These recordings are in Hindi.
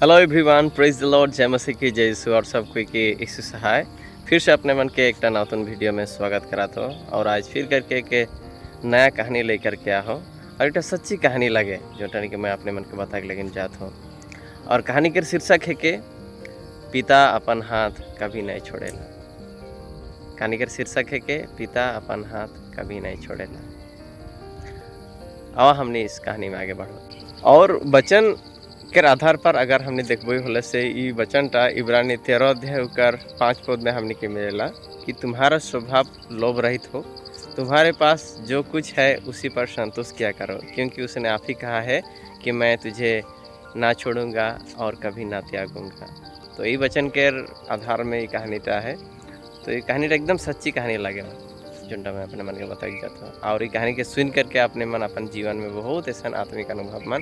Hello everyone, praise the Lord, जय मसीह की जय यीशु और सब कोई के यीशु सहाय। फिर से अपने मन के एक नतून वीडियो में स्वागत कराता हो और आज फिर करके एक नया कहानी लेकर के आ हो और एक सच्ची कहानी लगे जो कि मैं अपने मन के बता के लेकिन जात हूँ। और कहानी के शीर्षक है कि पिता अपन हाथ कभी नहीं छोड़ेला। कहानी के शीर्षक है कि पिता अपन हाथ कभी नहीं छोड़ेला। और हमने इस कहानी में आगे बढ़ो और वचन के आधार पर अगर हमने देखबो होले से ई वचनटा इब्रानी 13 अध्याय कर 5 पद में हमने के मिलेला कि तुम्हारा स्वभाव लोभ रहित हो, तुम्हारे पास जो कुछ है उसी पर संतोष किया करो, क्योंकि उसने आप ही कहा है कि मैं तुझे ना छोड़ूंगा और कभी ना त्यागूंगा। तो ये वचन के आधार में ये कहानीटा है। तो ये कहानीटा एकदम सच्ची कहानी लगे जोटा मैं अपने मन के बताई जाता हूँ और ये कहानी के सुन करके अपने मन अपन जीवन में बहुत ऐसा आत्मिक अनुभव मन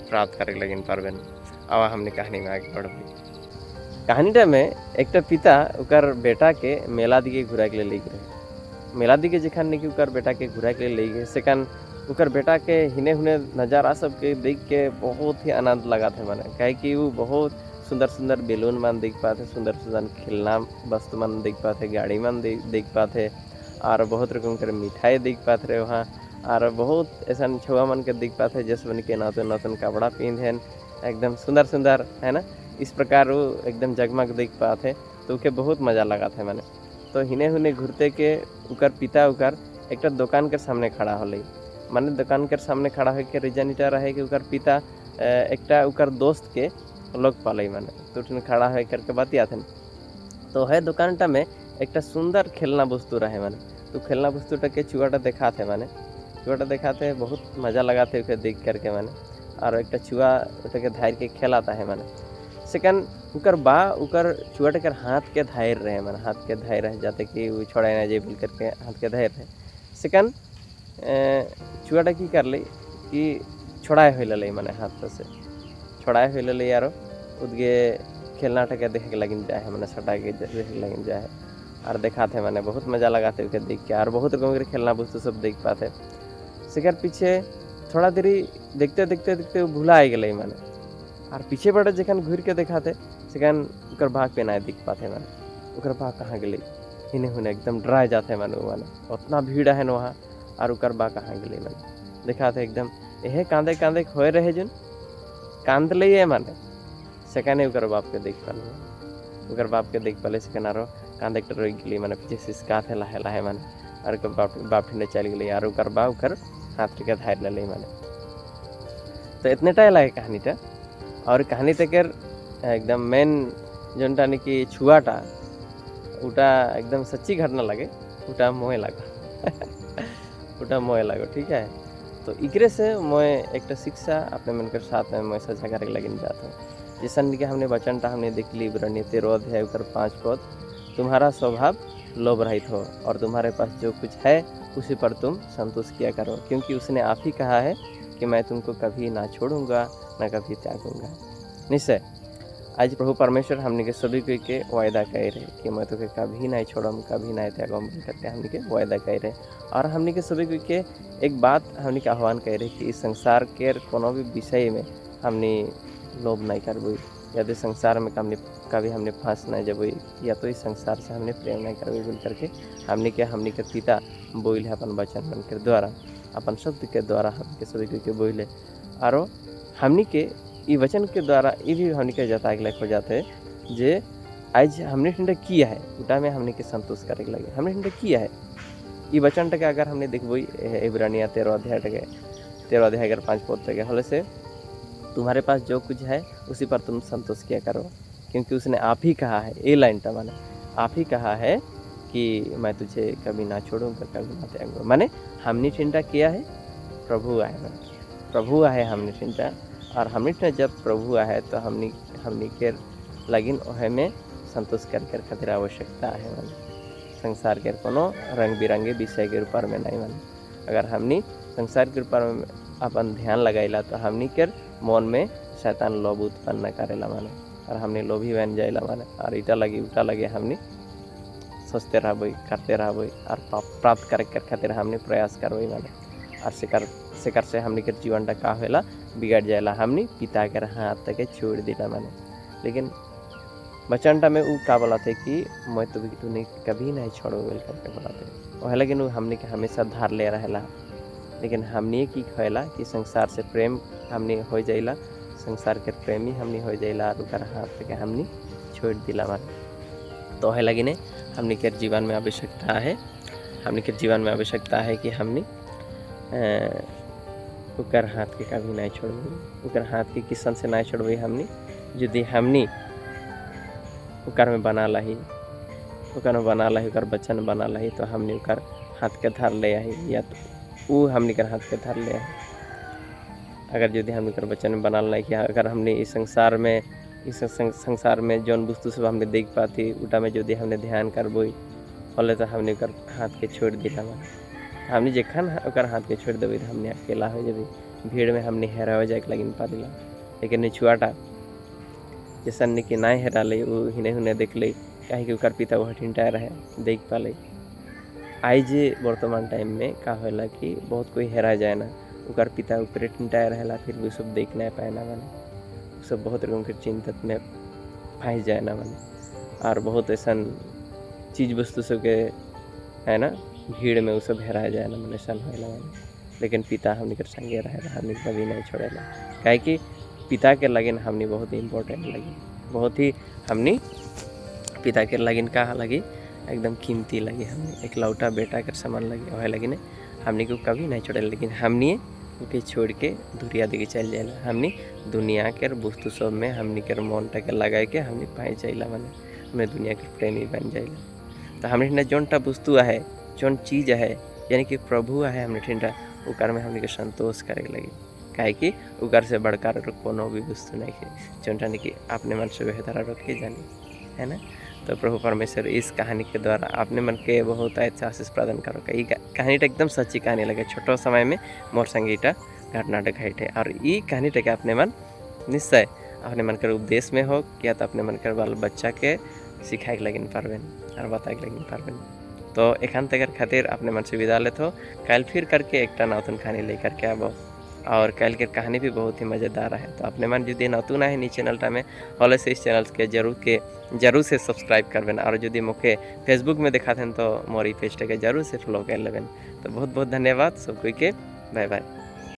प्राप्त करे लगिन पारबेन। आवा हमने कहानी में आगे बढ़बे। कहानीटा में एक पिता उकर बेटा के मेला दिखे घुरा के ले गए। मेला दिखे जखन नहीं उकर बेटा के घुरा के ले गए सेकन उकर बेटा के हिने हुने नज़ारा सब के देख के बहुत ही आनंद लगा थे मैंने, कहे कि वो बहुत सुंदर सुंदर बैलून मन देख पाते, सुंदर सुंदर खिलना वस्तु मन देख पाते, गाड़ी मन देख पाते और बहुत रकम कर मिठाई देख पाते रहे वहाँ और बहुत ऐसा छुआ मन के देख पाते जैसे बन के नतून नतून कपड़ा पहन एकदम सुंदर सुंदर है ना, इस प्रकार वो एकदम जगमग देख पाते। तो उके बहुत मज़ा लगा था मैंने। तो हिने हुने घूरते के उकर पिता उकर एक दुकान के सामने खड़ा हो माने दुकान के सामने खड़ा होकर रीजन इटा रहे कि उकर पिता एक उकर दोस्त के लोग पाले माने तो खड़ा हो करके बतिया थे। तो है दुकानटा में एक सुंदर खेलना वस्तु रहे माने, तो खेलना वस्तुटा के चुआटा देखा थे माने, चुआटा देखा थे बहुत मज़ा लगा थे उसे देख करके माने। और एक चुआ उठे धार के खेलाता है माने सेकंड उकर बा उकर चुआटे कर हाथ के धायर रहे माने, हाथ के धायर रह जाते कि वो छोड़ा ना जाए बोल करके हाथ के धायर रहे सेकंड चुआटा की कर ली कि छोड़ाए हो ले माने हाथ से छोड़ाए हो ले यारो उदगे खेलना टके देखे के लगिन जाए मैंने सटा के देखे के लगिन जाए और देखा थे मैंने बहुत मज़ा लगाते उसे देख के और बहुत रकम के खेलना वस्तु सब देख पाते। सेकर पीछे थोड़ा देरी देखते देखते देखते वो भूला आ गए मैंने और पीछे बड़े जखन घूर के देखाते सेकन उकर भाग पे ना दिख पाते मैंने उकर भाग कहाँ गए हिने हुने एकदम डरा जाते मैंने वो माने उतना भीड़ है वहाँ और उकर बा कहाँ गए मैंने देखाते एकदम यह कांदे कांदे खोए रहे जन कांद ले माने सेकंड उकर बाप के देख पाले उकर बाप के देख पाले सेकंड आरो कांदे एक रोई गली मैंने पीछे सिसका थे लाहे लाहे माने और बाप ठंडे चल गई और उकर बा उकर हाथ के धार ले माने। तो इतने टाइम लगे कहानीटा और कहानी तक एकदम मेन जोटा कि छुआटा उटा एकदम सच्ची घटना लगे उटा मोहे लगा उटा मोहे लगो ठीक है। तो इकरे से मैं एक शिक्षा अपने मन के साथ में मैं साझा करे लगिन जाता हूँ। जैसा कि हमने वचनटा हमने देख ली इब्रानी 13 अध्याय कर 5 पद, तुम्हारा स्वभाव लोभ रहित हो और तुम्हारे पास जो कुछ है उसी पर तुम संतोष किया करो, क्योंकि उसने आप ही कहा है कि मैं तुमको कभी ना छोड़ूंगा ना कभी त्यागूंगा। निश्चय आज प्रभु परमेश्वर हमने के सभी को के वायदा कह रहे कि मैं तुझे कभी नहीं छोड़ूँ कभी नहीं त्यागूँ करके हमने के वायदा कह रहे और हमने के सभी को के एक बात हमने के आह्वान कह रहे कि इस संसार के कोनो भी विषय में हमने लोभ नहीं करबो, यदि संसार में कभी हमने फंस नहीं जब या तो इस संसार से हमने प्रेम नहीं करबे बोल करके हमने के पिता बोल है अपन वचन मन के द्वारा अपन शब्द के द्वारा हमके सभी के बोले और हमने के ई वचन के द्वारा ये भी हमने के जता के हो जाते हैं जे आज हमने ठंडा किया है उटा में हमने के संतोष करे लगे हमने ठंडा किया है ये वचन टके अगर हमने देखबो इब्रानिया 13 अध्याय अगर 5 पद तक हले से तुम्हारे पास जो कुछ है उसी पर तुम संतोष किया करो, क्योंकि उसने आप ही कहा है ये लाइनटा माने आप ही कहा है कि मैं तुझे कभी ना छोड़ूंगा कभी ना त्यागूंगा। माने हमने चिंता किया है प्रभु आए माने प्रभु आए हमने चिंता और हमने जब प्रभु आए तो हमने के लगिन ओहे में संतोष कर खातिर आवश्यकता है माने संसार के कोनो रंग बिरंगे विषय के ऊपर में नहीं माने अगर हमने संसार के ऊपर में अपन ध्यान लगाइला तो हमनी के मन में शैतान लोभ उत्पन्न करेला माने और हमने लोभी बन जाइला माने और इटा लगे उटा लगे हमने सोचते रहबे करते रहबे और प्राप्त करे खातिर हमने प्रयास करबे माने और सेकर से हमनी के जीवन का होला बिगड़ जाएला, हमनी पिता के हाथ के छोड़ दिला माने। लेकिन बचनटा में उ का बोलाते कि मैं तो तूने कभी नहीं छोड़ोगे करके बोलाते, वह लेकिन वो हमनी के हमेशा धार ले रहेला। लेकिन हमनी की कहला कि संसार से प्रेम हमनी हो जाइला, संसार के प्रेमी हमनी हो जाइला और उकर हाथ के हमनी छोड़ दिला माने। तो है लगिने हमनी के जीवन में आवश्यकता है, हमनी के जीवन में आवश्यकता है कि हमनी उकर हाथ के कभी नहीं छोड़बी, उकर हाथ के किसन से नहीं छोड़बी। हमनी यदि हमनी उकर में बना लही, उकर में बना लही, उकर बचन बना लही, तो हमनी उकर हाथ के धर ले आई, या तो वो हमनी कर हाथ के धर ले आई। अगर यदि हमनी कर बचन में बना लाई कि अगर हमने इस संसार में जौन वस्तु सब हमने देख पाती उटा में यदि हमने ध्यान करबो होले तो हमने उकर हाथ के छोड़ दिला माने। हमने जखन उकर हाथ के छोड़ देबे तो हमने अकेला हो जेबे, भीड़ में हमने हेरा हो जाए लगिन पादिला। लेकिन निछुआटा जैसन कि ना हेरा ले, वो हिने हुने देख ले, कहीं कि उकर पिता वो हटिनटा रहे देख पाले। आई जे वर्तमान टाइम में का होला कि बहुत कोई हेरा जाए ना, उकर पिता ऊपर टिंटाए रहेला, फिर भी सब देख नहीं पाए ना माने, सब बहुत रकम के चिंतत में फंस जाए ना माने। और बहुत ऐसा चीज़ वस्तु सब के है ना भीड़ में वो सब हेरा जाए ना माने, ऐसा होला माने। लेकिन पिता हमनी कर संगे रहेला, हमनी कभी नहीं छोड़ेला, काहे कि पिता के लगिन हमनी बहुत ही इम्पोर्टेंट लगी, बहुत ही हमनी पिता के लगिन का लगी एकदम कीमती लगी, हमने एक लौटा बेटा कर समान लगी, वह लगी ने हमनी को कभी नहीं छोड़े। लेकिन हमनी उनके छोड़ के दुनिया दिखे चल जाएला, हमनी दुनिया के वस्तु सब में हमनी के मन टक लगा के हमनी पाए जाइला माने, हमें दुनिया के प्रेमी बन जाइला। तो हमने जौन टा वस्तु है, जौन चीज़ है, यानी कि प्रभु है, हमने ठिंडा उकर में हमनी के संतोष करे लगी, काहे कि उकर से बढ़कर कोनो भी वस्तु नहीं है, जौन टा कि अपने मन से बेहतर रख के जानी है ना। तो प्रभु परमेश्वर इस कहानी के द्वारा आपने मन के बहुत अच्छा आशीष प्रदान करो। ये कहानी एकदम सच्ची कहानी लगे, छोटो समय में मोर संगे घटना घटे, और ये कहानी के अपने मन निश्चय अपने मन कर उपदेश में हो या तो अपने मन कर बाल बच्चा के सिखाए के लगिन पारबेन और बताए के लगिन पारबेन। तो एखान तक खातिर अपने मन से विदा लेते हो, कल फिर करके एक नौतन कहानी लेकर के आबो, और कल के कहानी भी बहुत ही मज़ेदार है। तो अपने मन यदि नतून है नी चैनल में हॉले से इस चैनल के जरूर से सब्सक्राइब करबेन, और यदि मुझे फेसबुक में दिखाते हैं तो मोरी पेज के जरूर से फॉलो कर लेबेन। तो बहुत बहुत धन्यवाद सब कोई के, बाय बाय।